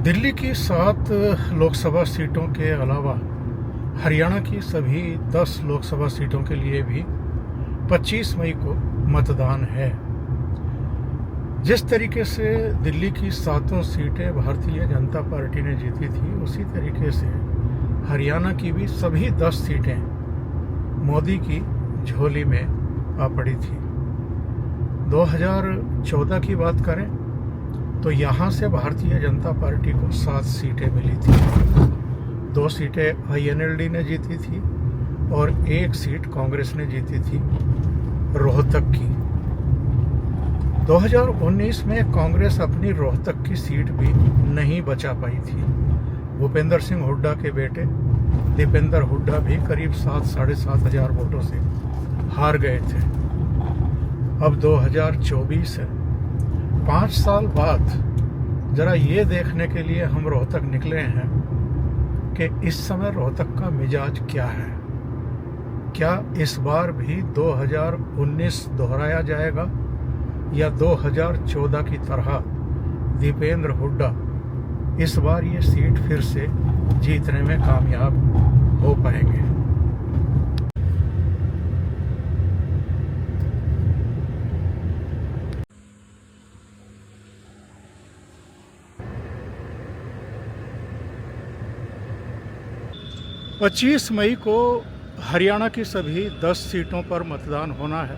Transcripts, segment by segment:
दिल्ली की 7 लोकसभा सीटों के अलावा हरियाणा की सभी 10 लोकसभा सीटों के लिए भी 25 मई को मतदान है। जिस तरीके से दिल्ली की 7 सीटें भारतीय जनता पार्टी ने जीती थी, उसी तरीके से हरियाणा की भी सभी 10 सीटें मोदी की झोली में आ पड़ी थी। 2014 की बात करें तो यहाँ से भारतीय जनता पार्टी को 7 सीटें मिली थी। 2 सीटें INLD ने जीती थी और 1 सीट कांग्रेस ने जीती थी रोहतक की। 2019 में कांग्रेस अपनी रोहतक की सीट भी नहीं बचा पाई थी। भूपेंद्र सिंह हुड्डा के बेटे दीपेंद्र हुड्डा भी करीब 7-7.5 हजार वोटों से हार गए थे। अब 2024 है, 5 साल बाद जरा ये देखने के लिए हम रोहतक निकले हैं कि इस समय रोहतक का मिजाज क्या है। क्या इस बार भी 2019 दोहराया जाएगा या 2014 की तरह दीपेंद्र हुड्डा इस बार ये सीट फिर से जीतने में कामयाब हो पाएंगे। पच्चीस मई को हरियाणा की सभी 10 सीटों पर मतदान होना है।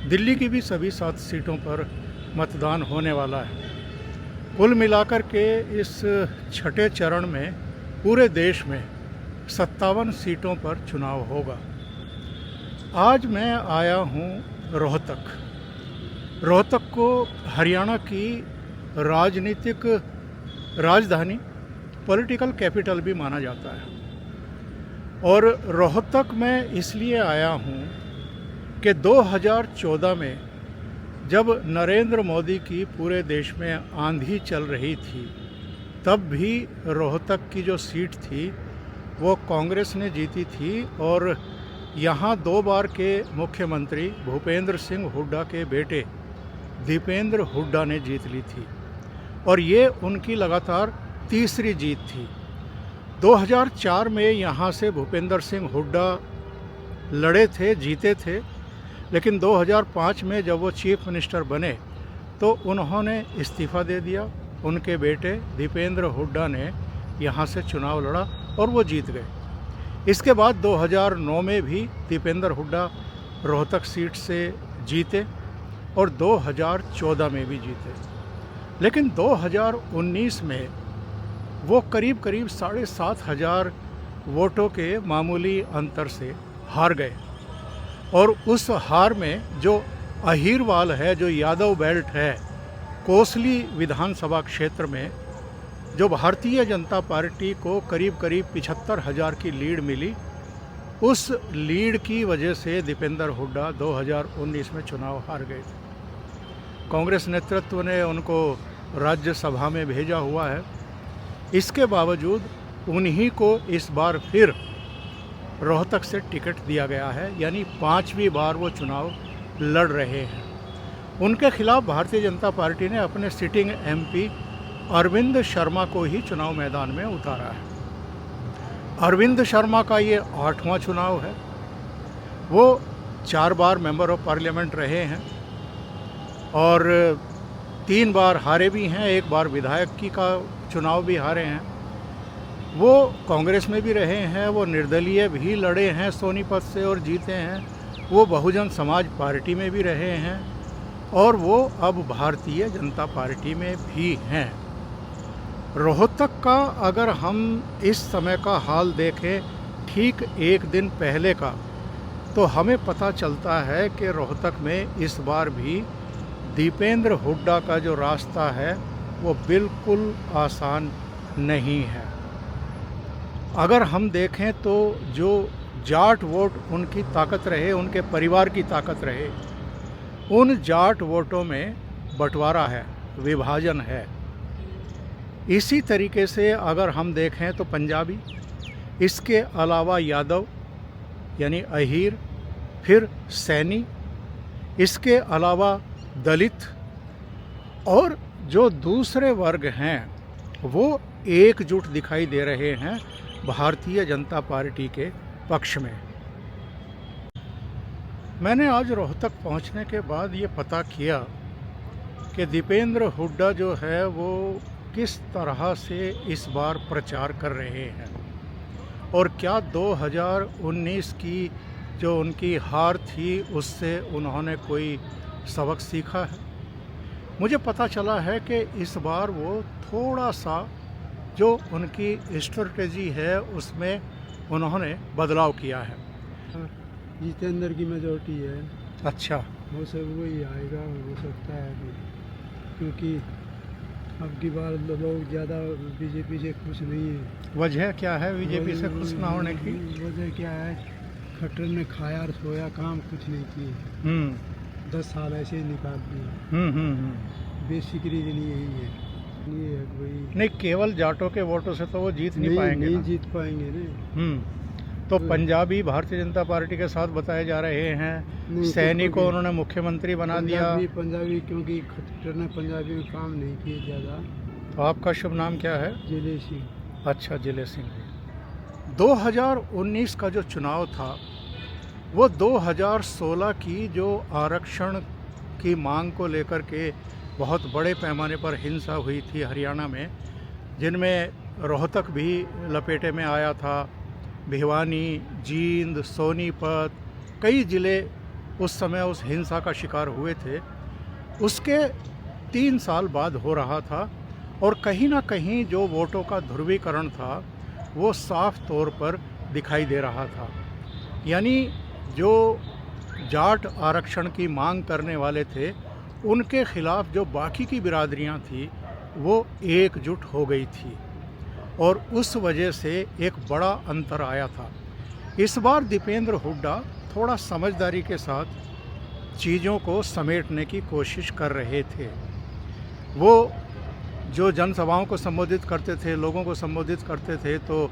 दिल्ली की भी सभी 7 सीटों पर मतदान होने वाला है। कुल मिलाकर के इस छठे चरण में पूरे देश में 57 सीटों पर चुनाव होगा। आज मैं आया हूँ रोहतक को हरियाणा की राजनीतिक राजधानी, पॉलिटिकल कैपिटल भी माना जाता है। और रोहतक में इसलिए आया हूँ कि 2014 में जब नरेंद्र मोदी की पूरे देश में आंधी चल रही थी, तब भी रोहतक की जो सीट थी वो कांग्रेस ने जीती थी और यहाँ 2 बार के मुख्यमंत्री भूपेंद्र सिंह हुड्डा के बेटे दीपेंद्र हुड्डा ने जीत ली थी और ये उनकी लगातार तीसरी जीत थी। 2004 में यहाँ से भूपेंद्र सिंह हुड्डा लड़े थे, जीते थे, लेकिन 2005 में जब वो चीफ मिनिस्टर बने तो उन्होंने इस्तीफ़ा दे दिया। उनके बेटे दीपेंद्र हुड्डा ने यहाँ से चुनाव लड़ा और वो जीत गए। इसके बाद 2009 में भी दीपेंद्र हुड्डा रोहतक सीट से जीते और 2014 में भी जीते, लेकिन 2019 में वो करीब 7,500 वोटों के मामूली अंतर से हार गए। और उस हार में जो अहीरवाल है, जो यादव बेल्ट है, कोसली विधानसभा क्षेत्र में जो भारतीय जनता पार्टी को करीब 75,000 की लीड मिली, उस लीड की वजह से दीपेंद्र हुड्डा 2019 में चुनाव हार गए थे। कांग्रेस नेतृत्व ने उनको राज्यसभा में भेजा हुआ है। इसके बावजूद उन्हीं को इस बार फिर रोहतक से टिकट दिया गया है, यानी 5वीं बार वो चुनाव लड़ रहे हैं। उनके खिलाफ भारतीय जनता पार्टी ने अपने सिटिंग MP अरविंद शर्मा को ही चुनाव मैदान में उतारा है। अरविंद शर्मा का ये 8वां चुनाव है। वो 4 बार मेंबर ऑफ पार्लियामेंट रहे हैं और 3 बार हारे भी हैं, 1 बार विधायक की का चुनाव भी हारे हैं। वो कांग्रेस में भी रहे हैं, वो निर्दलीय भी लड़े हैं सोनीपत से और जीते हैं, वो बहुजन समाज पार्टी में भी रहे हैं और वो अब भारतीय जनता पार्टी में भी हैं। रोहतक का अगर हम इस समय का हाल देखें, ठीक 1 दिन पहले का, तो हमें पता चलता है कि रोहतक में इस बार भी दीपेंद्र हुड्डा का जो रास्ता है वो बिल्कुल आसान नहीं है। अगर हम देखें तो जो जाट वोट उनकी ताकत रहे, उनके परिवार की ताकत रहे, उन जाट वोटों में बंटवारा है, विभाजन है। इसी तरीके से अगर हम देखें तो पंजाबी, इसके अलावा यादव यानी अहीर, फिर सैनी, इसके अलावा दलित और जो दूसरे वर्ग हैं वो एकजुट दिखाई दे रहे हैं भारतीय जनता पार्टी के पक्ष में। मैंने आज रोहतक पहुंचने के बाद ये पता किया कि दीपेंद्र हुड्डा जो है वो किस तरह से इस बार प्रचार कर रहे हैं और क्या 2019 की जो उनकी हार थी उससे उन्होंने कोई सबक सीखा है। मुझे पता चला है कि इस बार वो थोड़ा सा जो उनकी स्ट्रेटजी है उसमें उन्होंने बदलाव किया है। जितेंद्र की मेजोरिटी है। अच्छा, वो सब वही आएगा हो सकता है क्योंकि अब की बार लोग ज़्यादा बीजेपी से खुश नहीं है। वजह क्या है बीजेपी से खुश ना होने की? वजह क्या है, खट्टर ने खाया और सोया, काम कुछ नहीं किए। 10 साल ऐसे ही निकाल दिए। बेसिक रीजन यही है। ये है वही नहीं, केवल जाटों के वोटों से तो वो जीत नहीं पाएंगे। नहीं जीत पाएंगे ना। तो पंजाबी भारतीय जनता पार्टी के साथ बताए जा रहे हैं। सैनी को उन्होंने मुख्यमंत्री बना दिया। पंजाबी क्योंकि खट्टर ने पंजाबी में काम नहीं किए ज़्यादा। तो आपका शुभ नाम क्या है? जिले सिंह। अच्छा, जिले सिंह। 2019 का जो चुनाव था वो 2016 की जो आरक्षण की मांग को लेकर के बहुत बड़े पैमाने पर हिंसा हुई थी हरियाणा में, जिनमें रोहतक भी लपेटे में आया था। भिवानी, जींद, सोनीपत, कई ज़िले उस समय उस हिंसा का शिकार हुए थे। उसके 3 साल बाद हो रहा था और कहीं ना कहीं जो वोटों का ध्रुवीकरण था वो साफ तौर पर दिखाई दे रहा था। यानी जो जाट आरक्षण की मांग करने वाले थे उनके खिलाफ जो बाकी की बिरादरियां थी वो एकजुट हो गई थी और उस वजह से एक बड़ा अंतर आया था। इस बार दीपेंद्र हुड्डा थोड़ा समझदारी के साथ चीज़ों को समेटने की कोशिश कर रहे थे। वो जो जनसभाओं को संबोधित करते थे, लोगों को संबोधित करते थे, तो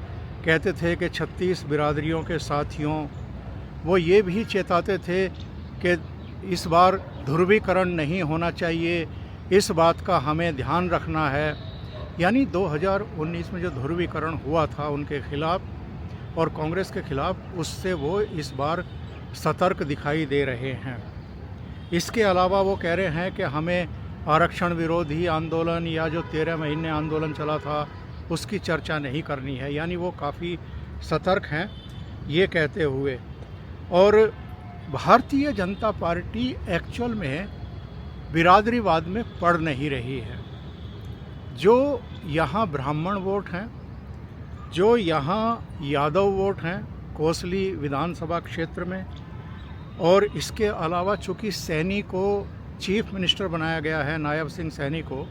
कहते थे कि 36 बिरादरियों के साथियों, वो ये भी चेताते थे कि इस बार ध्रुवीकरण नहीं होना चाहिए, इस बात का हमें ध्यान रखना है। यानी 2019 में जो ध्रुवीकरण हुआ था उनके खिलाफ और कांग्रेस के खिलाफ, उससे वो इस बार सतर्क दिखाई दे रहे हैं। इसके अलावा वो कह रहे हैं कि हमें आरक्षण विरोधी आंदोलन या जो 13 महीने आंदोलन चला था उसकी चर्चा नहीं करनी है। यानी वो काफ़ी सतर्क हैं ये कहते हुए। और भारतीय जनता पार्टी एक्चुअल में बिरादरीवाद में पड़ नहीं रही है। जो यहाँ ब्राह्मण वोट हैं, जो यहाँ यादव वोट हैं कोसली विधानसभा क्षेत्र में, और इसके अलावा चूँकि सैनी को चीफ मिनिस्टर बनाया गया है, नायब सिंह सैनी को,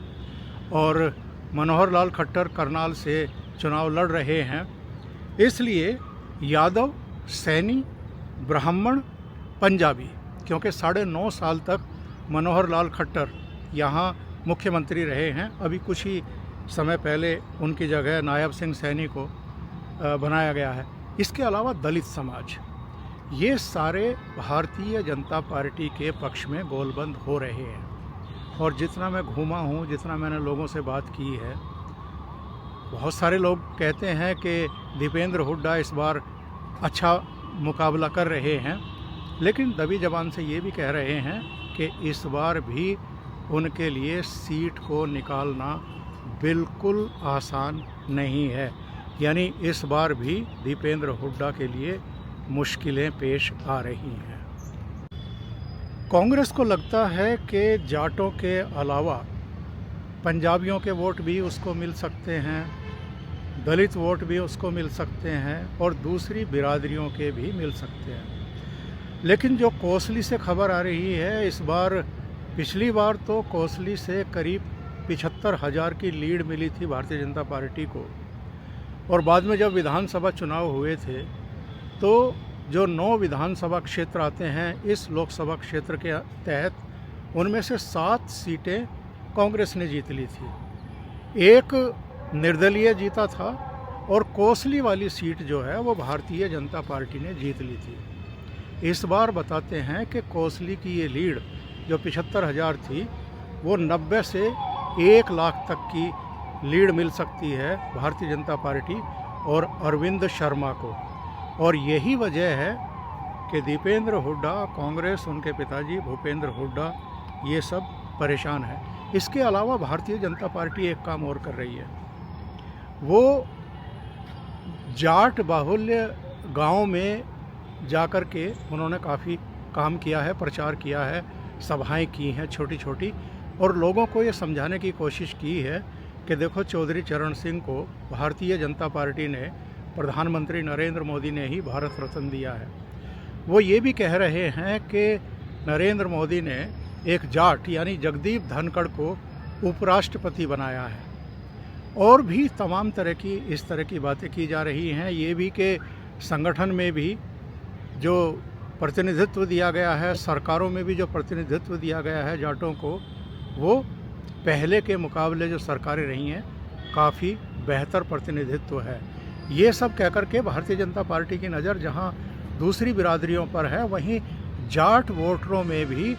और मनोहर लाल खट्टर करनाल से चुनाव लड़ रहे हैं, इसलिए यादव, सैनी, ब्राह्मण, पंजाबी, क्योंकि 9.5 साल तक मनोहर लाल खट्टर यहाँ मुख्यमंत्री रहे हैं, अभी कुछ ही समय पहले उनकी जगह नायब सिंह सैनी को बनाया गया है। इसके अलावा दलित समाज, ये सारे भारतीय जनता पार्टी के पक्ष में गोलबंद हो रहे हैं। और जितना मैं घूमा हूँ, जितना मैंने लोगों से बात की है, बहुत सारे लोग कहते हैं कि दीपेंद्र हुड्डा इस बार अच्छा मुकाबला कर रहे हैं, लेकिन दबी जबान से ये भी कह रहे हैं कि इस बार भी उनके लिए सीट को निकालना बिल्कुल आसान नहीं है। यानी इस बार भी दीपेंद्र हुड्डा के लिए मुश्किलें पेश आ रही हैं। कांग्रेस को लगता है कि जाटों के अलावा पंजाबियों के वोट भी उसको मिल सकते हैं, दलित वोट भी उसको मिल सकते हैं और दूसरी बिरादरियों के भी मिल सकते हैं। लेकिन जो कोसली से खबर आ रही है, इस बार, पिछली बार तो कोसली से करीब 75,000 की लीड मिली थी भारतीय जनता पार्टी को, और बाद में जब विधानसभा चुनाव हुए थे तो जो 9 विधानसभा क्षेत्र आते हैं इस लोकसभा क्षेत्र के तहत, उनमें से 7 सीटें कांग्रेस ने जीत ली थी, एक निर्दलीय जीता था, और कोसली वाली सीट जो है वो भारतीय जनता पार्टी ने जीत ली थी। इस बार बताते हैं कि कोसली की ये लीड जो 75,000 थी वो 90 से 1 लाख तक की लीड मिल सकती है भारतीय जनता पार्टी और अरविंद शर्मा को। और यही वजह है कि दीपेंद्र हुड्डा, कांग्रेस, उनके पिताजी भूपेंद्र हुड्डा, ये सब परेशान है। इसके अलावा भारतीय जनता पार्टी एक काम और कर रही है, वो जाट बाहुल्य गांव में जाकर के उन्होंने काफ़ी काम किया है, प्रचार किया है, सभाएं की हैं छोटी छोटी, और लोगों को ये समझाने की कोशिश की है कि देखो चौधरी चरण सिंह को भारतीय जनता पार्टी ने, प्रधानमंत्री नरेंद्र मोदी ने ही भारत रत्न दिया है। वो ये भी कह रहे हैं कि नरेंद्र मोदी ने एक जाट यानी जगदीप धनखड़ को उपराष्ट्रपति बनाया है। और भी तमाम तरह की इस तरह की बातें की जा रही हैं। ये भी कि संगठन में भी जो प्रतिनिधित्व दिया गया है, सरकारों में भी जो प्रतिनिधित्व दिया गया है जाटों को, वो पहले के मुकाबले जो सरकारें रही हैं काफ़ी बेहतर प्रतिनिधित्व है। ये सब कहकर के भारतीय जनता पार्टी की नज़र जहां दूसरी बिरादरियों पर है, वहीं जाट वोटरों में भी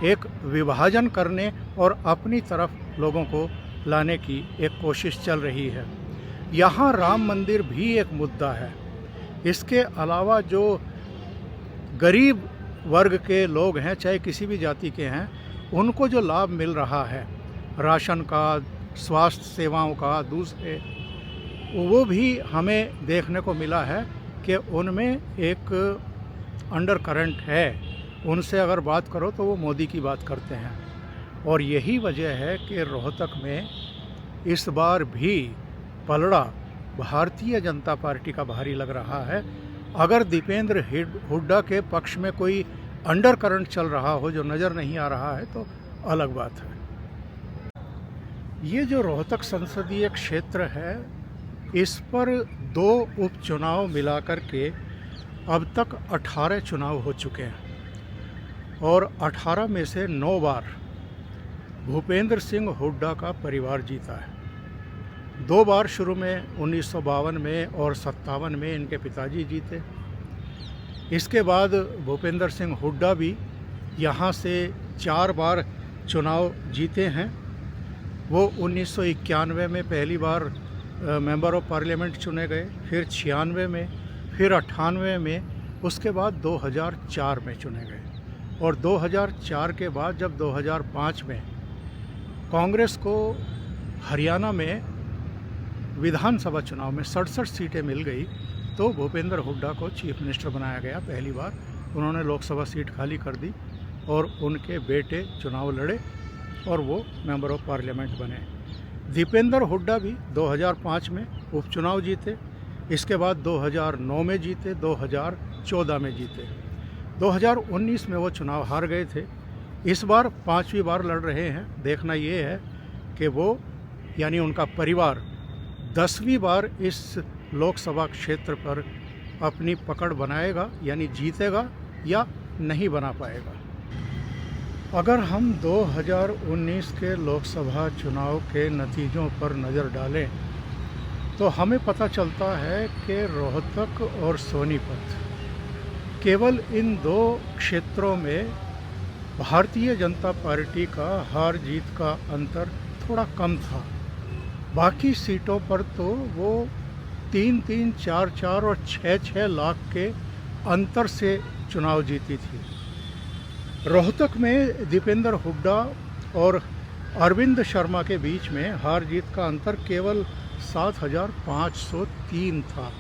एक विभाजन करने और अपनी तरफ लोगों को लाने की एक कोशिश चल रही है। यहाँ राम मंदिर भी एक मुद्दा है। इसके अलावा जो गरीब वर्ग के लोग हैं, चाहे किसी भी जाति के हैं, उनको जो लाभ मिल रहा है राशन का, स्वास्थ्य सेवाओं का, दूसरे, वो भी हमें देखने को मिला है कि उनमें एक अंडर करंट है। उनसे अगर बात करो तो वो मोदी की बात करते हैं। और यही वजह है कि रोहतक में इस बार भी पलड़ा भारतीय जनता पार्टी का भारी लग रहा है। अगर दीपेंद्र हुड्डा के पक्ष में कोई अंडर करंट चल रहा हो जो नज़र नहीं आ रहा है तो अलग बात है। ये जो रोहतक संसदीय क्षेत्र है, इस पर 2 उपचुनाव मिलाकर के अब तक 18 चुनाव हो चुके हैं और 18 में से 9 बार भूपेंद्र सिंह हुड्डा का परिवार जीता है। 2 बार शुरू में 1952 में और 57 में इनके पिताजी जीते। इसके बाद भूपेंद्र सिंह हुड्डा भी यहाँ से 4 बार चुनाव जीते हैं। वो 1991 में पहली बार मेंबर ऑफ पार्लियामेंट चुने गए, फिर 96 में, फिर 98 में, उसके बाद 2004 में चुने गए। और 2004 के बाद जब 2005 में कांग्रेस को हरियाणा में विधानसभा चुनाव में 67 सीटें मिल गई तो भूपेंद्र हुड्डा को चीफ मिनिस्टर बनाया गया। पहली बार उन्होंने लोकसभा सीट खाली कर दी और उनके बेटे चुनाव लड़े और वो मेंबर ऑफ पार्लियामेंट बने। दीपेंद्र हुड्डा भी 2005 में उपचुनाव जीते, इसके बाद 2009 में जीते, 2014 में जीते, 2019 में वो चुनाव हार गए थे। इस बार 5वीं बार लड़ रहे हैं। देखना ये है कि वो यानी उनका परिवार 10वीं बार इस लोकसभा क्षेत्र पर अपनी पकड़ बनाएगा, यानी जीतेगा या नहीं बना पाएगा। अगर हम 2019 के लोकसभा चुनाव के नतीजों पर नज़र डालें तो हमें पता चलता है कि रोहतक और सोनीपत, केवल इन 2 क्षेत्रों में भारतीय जनता पार्टी का हार जीत का अंतर थोड़ा कम था। बाकी सीटों पर तो वो 3-3, 4-4 और 6-6 लाख के अंतर से चुनाव जीती थी। रोहतक में दीपेंद्र हुड्डा और अरविंद शर्मा के बीच में हार जीत का अंतर केवल 7,503 था।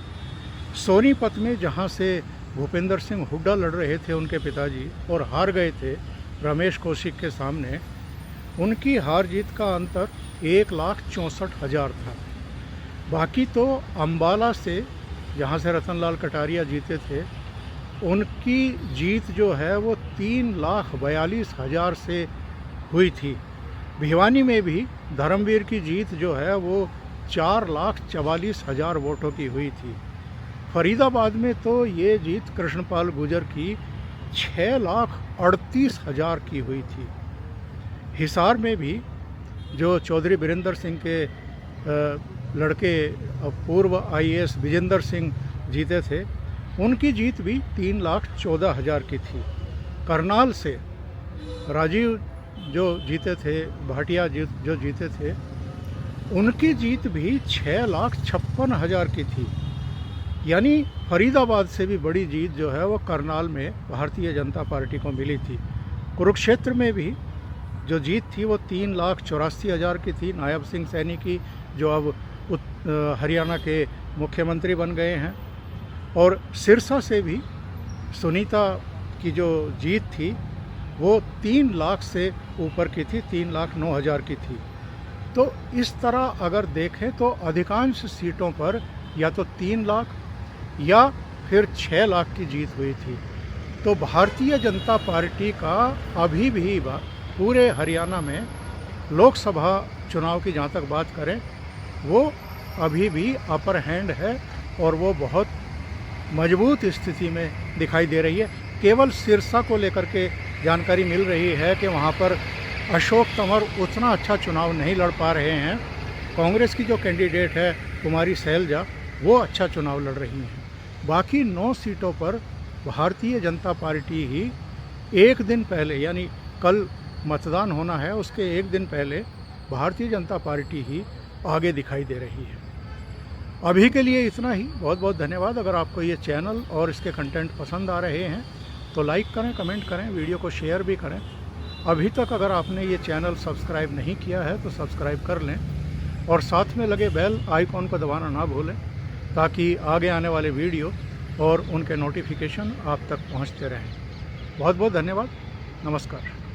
सोनीपत में जहां से भूपेंद्र सिंह हुड्डा लड़ रहे थे, उनके पिताजी, और हार गए थे रमेश कौशिक के सामने, उनकी हार जीत का अंतर 1,64,000 था। बाकी तो अम्बाला से, जहाँ से रतनलाल कटारिया जीते थे, उनकी जीत जो है वो 3,42,000 से हुई थी। भिवानी में भी धर्मवीर की जीत जो है वो 4,44,000 वोटों की हुई थी। फरीदाबाद में तो ये जीत कृष्णपाल गुर्जर की 6,38,000 की हुई थी। हिसार में भी जो चौधरी बीरेंद्र सिंह के लड़के पूर्व IAS विजेंद्र सिंह जीते थे, उनकी जीत भी 3,14,000 की थी। करनाल से राजीव जो जीते थे, भाटिया जो जीते थे, उनकी जीत भी 6,56,000 की थी। यानी फरीदाबाद से भी बड़ी जीत जो है वो करनाल में भारतीय जनता पार्टी को मिली थी। कुरुक्षेत्र में भी जो जीत थी वो 3,84,000 की थी। नायब सिंह सैनी की जो अब हरियाणा के मुख्यमंत्री बन गए हैं। और सिरसा से भी सुनीता की जो जीत थी वो 3 लाख से ऊपर की थी, 3,09,000 की थी। तो इस तरह अगर देखें तो अधिकांश सीटों पर या तो 3 लाख या फिर 6 लाख की जीत हुई थी। तो भारतीय जनता पार्टी का अभी भी पूरे हरियाणा में लोकसभा चुनाव की जहाँ तक बात करें वो अभी भी अपर हैंड है और वो बहुत मजबूत स्थिति में दिखाई दे रही है। केवल सिरसा को लेकर के जानकारी मिल रही है कि वहाँ पर अशोक तंवर उतना अच्छा चुनाव नहीं लड़ पा रहे हैं। कांग्रेस की जो कैंडिडेट है कुमारी सैलजा वो अच्छा चुनाव लड़ रही हैं। बाकी 9 सीटों पर भारतीय जनता पार्टी ही एक दिन पहले, यानी कल मतदान होना है उसके एक दिन पहले भारतीय जनता पार्टी ही आगे दिखाई दे रही है। अभी के लिए इतना ही। बहुत बहुत धन्यवाद। अगर आपको ये चैनल और इसके कंटेंट पसंद आ रहे हैं तो लाइक करें, कमेंट करें, वीडियो को शेयर भी करें। अभी तक अगर आपने ये चैनल सब्सक्राइब नहीं किया है तो सब्सक्राइब कर लें और साथ में लगे बेल आइकॉन को दबाना ना भूलें ताकि आगे आने वाले वीडियो और उनके नोटिफिकेशन आप तक पहुंचते रहें। बहुत बहुत धन्यवाद। नमस्कार।